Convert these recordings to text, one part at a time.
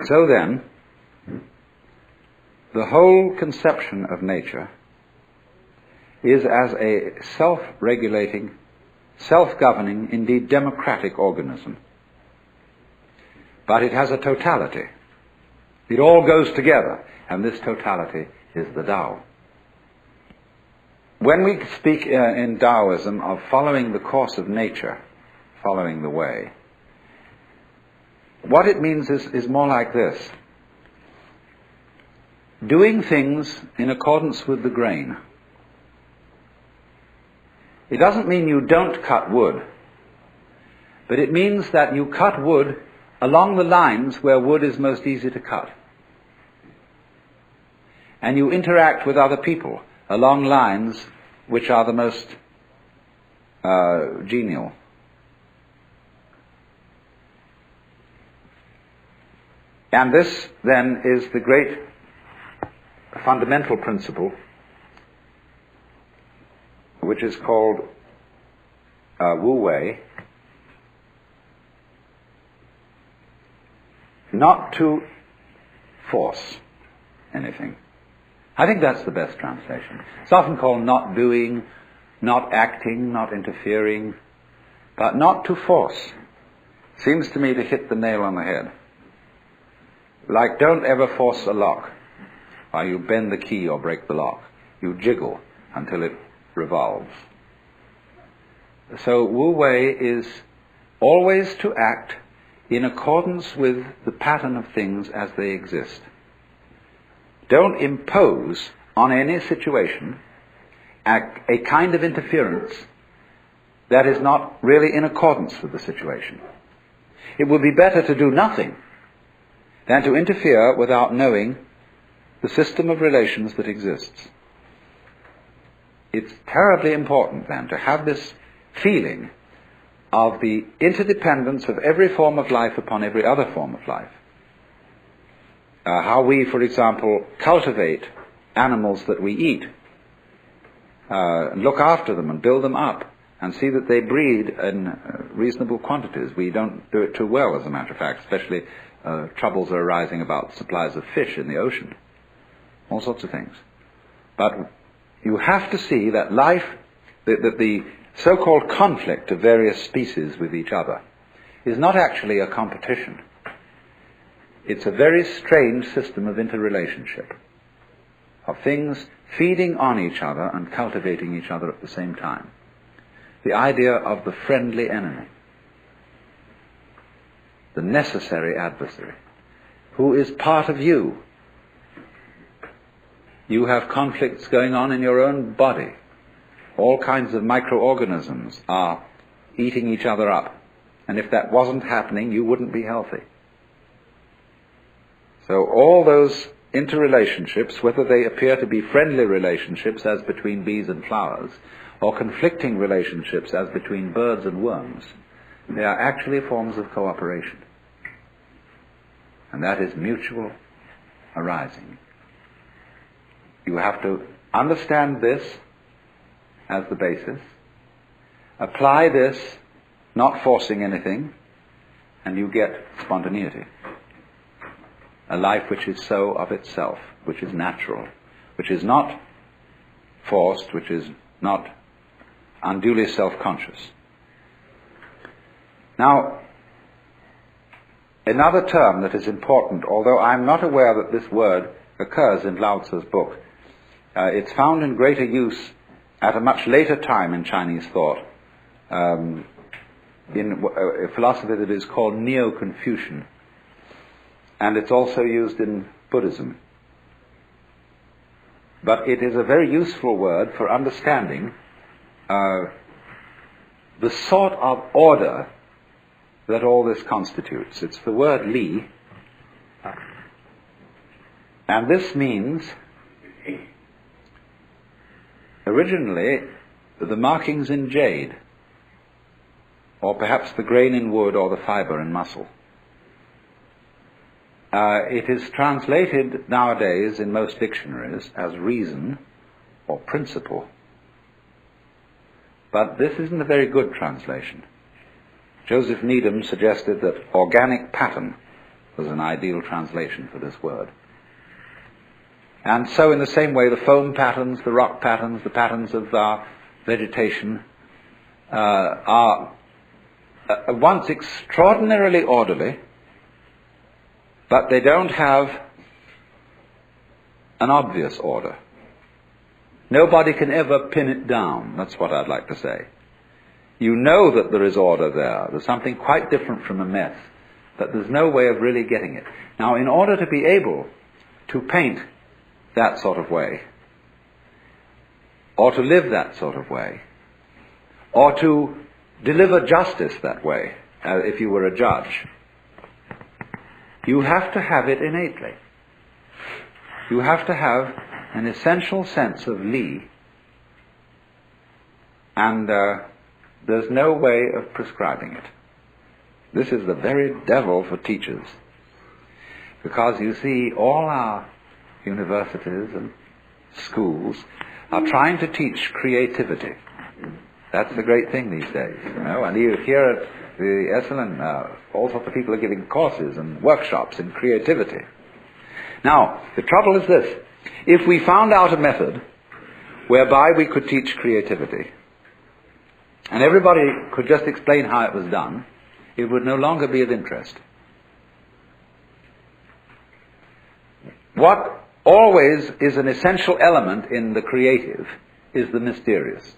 So then, the whole conception of nature is as a self-regulating, self-governing, indeed democratic organism. But it has a totality. It all goes together, and this totality is the Tao. When we speak in Taoism of following the course of nature, following the way, what it means is more like this. Doing things in accordance with the grain. It doesn't mean you don't cut wood, but it means that you cut wood along the lines where wood is most easy to cut. And you interact with other people along lines which are the most genial. And this, then, is the great fundamental principle which is called Wu Wei. Not to force anything. I think that's the best translation. It's often called not doing, not acting, not interfering, but not to force. Seems to me to hit the nail on the head. Like, don't ever force a lock, or you bend the key or break the lock. You jiggle until it revolves. So Wu Wei is always to act in accordance with the pattern of things as they exist. Don't impose on any situation a kind of interference that is not really in accordance with the situation. It would be better to do nothing than to interfere without knowing the system of relations that exists. It's terribly important, then, to have this feeling of the interdependence of every form of life upon every other form of life. How we, for example, cultivate animals that we eat, look after them and build them up, and see that they breed in reasonable quantities. We don't do it too well, as a matter of fact, especially troubles are arising about supplies of fish in the ocean, all sorts of things. But you have to see that life, that the so-called conflict of various species with each other is not actually a competition. It's a very strange system of interrelationship, of things feeding on each other and cultivating each other at the same time. The idea of the friendly enemy, the necessary adversary, who is part of you. You have conflicts going on in your own body. All kinds of microorganisms are eating each other up. And if that wasn't happening, you wouldn't be healthy. So all those interrelationships, whether they appear to be friendly relationships as between bees and flowers, or conflicting relationships as between birds and worms, they are actually forms of cooperation. And that is mutual arising. You have to understand this as the basis, apply this, not forcing anything, and you get spontaneity. A life which is so of itself, which is natural, which is not forced, which is not unduly self-conscious. Now, another term that is important, although I'm not aware that this word occurs in Lao Tzu's book, it's found in greater use at a much later time in Chinese thought, in a philosophy that is called Neo-Confucian, and it's also used in Buddhism. But it is a very useful word for understanding the sort of order that all this constitutes. It's the word Li, and this means originally the markings in jade, or perhaps the grain in wood or the fiber in muscle. It is translated nowadays in most dictionaries as reason or principle. But this isn't a very good translation. Joseph Needham suggested that organic pattern was an ideal translation for this word. And so in the same way, the foam patterns, the rock patterns, the patterns of our vegetation are at once extraordinarily orderly, but they don't have an obvious order. Nobody can ever pin it down. That's what I'd like to say. You know that there is order there. There's something quite different from a mess, but there's no way of really getting it. Now, in order to be able to paint that sort of way, or to live that sort of way, or to deliver justice that way, if you were a judge, you have to have it innately. You have to have an essential sense of Li, and there's no way of prescribing it. This is the very devil for teachers, because you see, all our universities and schools are trying to teach creativity. That's the great thing these days, you know. And you hear at the Esalen, all sorts of people are giving courses and workshops in creativity. Now, the trouble is this: if we found out a method whereby we could teach creativity, and everybody could just explain how it was done, it would no longer be of interest. What always is an essential element in the creative is the mysterious.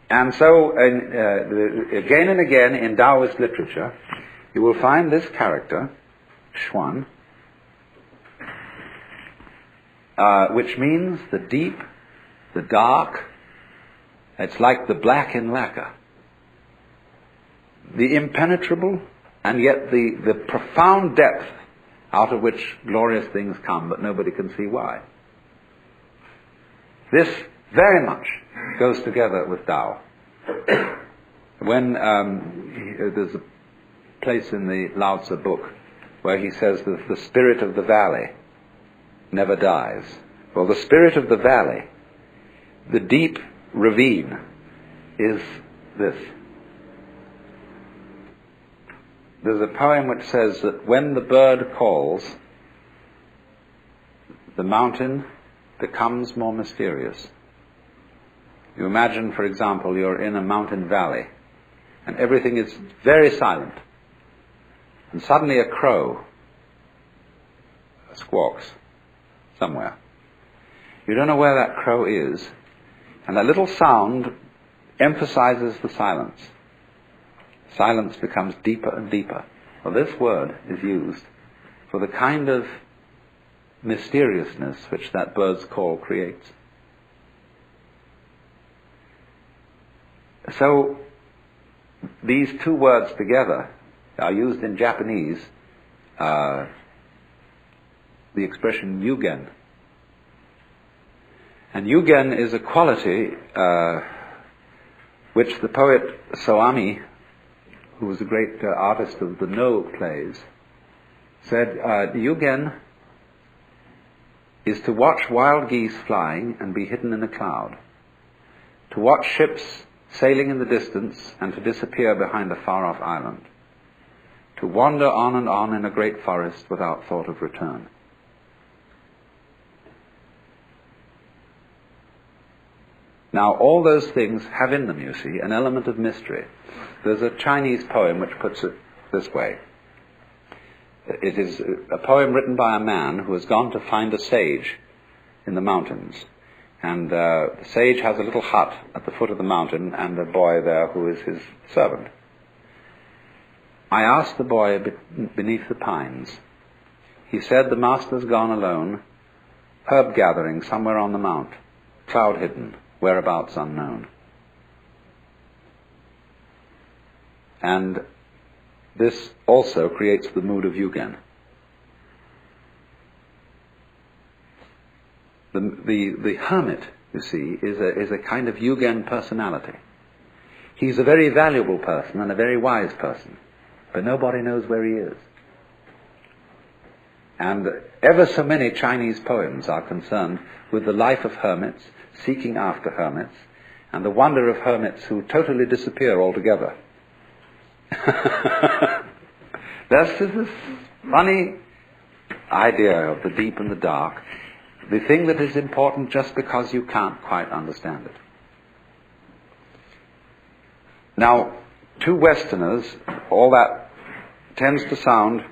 And so, again and again in Taoist literature, you will find this character, Xuan, which means the deep, the dark. It's like the black in lacquer. The impenetrable, and yet the profound depth out of which glorious things come, but nobody can see why. This very much goes together with Tao. When there's a place in the Lao Tzu book where he says that the spirit of the valley never dies. Well, the spirit of the valley, the deep ravine, is this. There's a poem which says that when the bird calls, the mountain becomes more mysterious. You imagine, for example, you're in a mountain valley and everything is very silent, and suddenly a crow squawks somewhere. You don't know where that crow is, and that little sound emphasizes the silence. Silence becomes deeper and deeper. Well, this word is used for the kind of mysteriousness which that bird's call creates. So, these two words together are used in Japanese, the expression yugen. And yugen is a quality which the poet Soami, who was a great artist of the No plays, said, yugen is to watch wild geese flying and be hidden in a cloud, to watch ships sailing in the distance and to disappear behind a far-off island, to wander on and on in a great forest without thought of return. Now, all those things have in them, you see, an element of mystery. There's a Chinese poem which puts it this way. It is a poem written by a man who has gone to find a sage in the mountains. And the sage has a little hut at the foot of the mountain and a boy there who is his servant. I asked the boy beneath the pines. He said, the master's gone alone, herb gathering somewhere on the mount, cloud hidden, whereabouts unknown. And this also creates the mood of yugen. The hermit, you see, is a kind of yugen personality. He's a very valuable person and a very wise person, but nobody knows where he is. And ever so many Chinese poems are concerned with the life of hermits, seeking after hermits, and the wonder of hermits who totally disappear altogether. There's this funny idea of the deep and the dark, the thing that is important just because you can't quite understand it. Now, to Westerners, all that tends to sound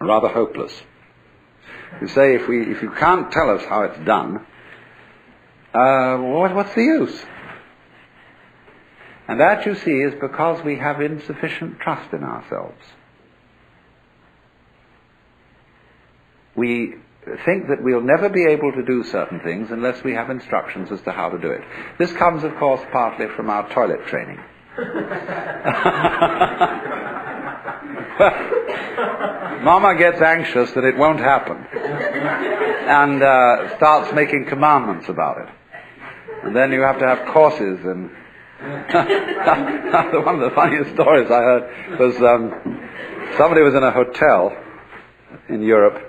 rather hopeless. You say, if you can't tell us how it's done, what's the use? And that, you see, is because we have insufficient trust in ourselves. We think that we'll never be able to do certain things unless we have instructions as to how to do it. This comes, of course, partly from our toilet training. Mama gets anxious that it won't happen and starts making commandments about it. And then you have to have courses. And one of the funniest stories I heard was somebody was in a hotel in Europe,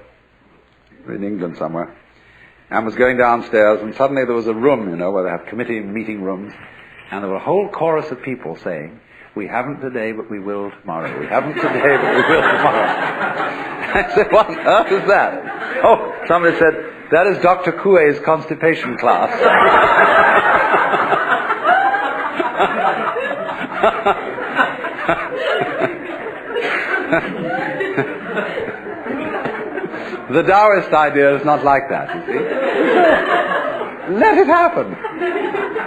in England somewhere, and was going downstairs, and suddenly there was a room, where they have committee meeting rooms, and there were a whole chorus of people saying, "We haven't today, but we will tomorrow. We haven't today, but we will tomorrow." I said, "What on earth is that?" Oh, somebody said, "That is Dr. Coué's constipation class." The Taoist idea is not like that, you see. Let it happen.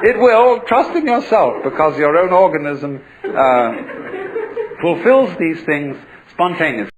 It will. Trust in yourself, because your own organism fulfills these things spontaneously.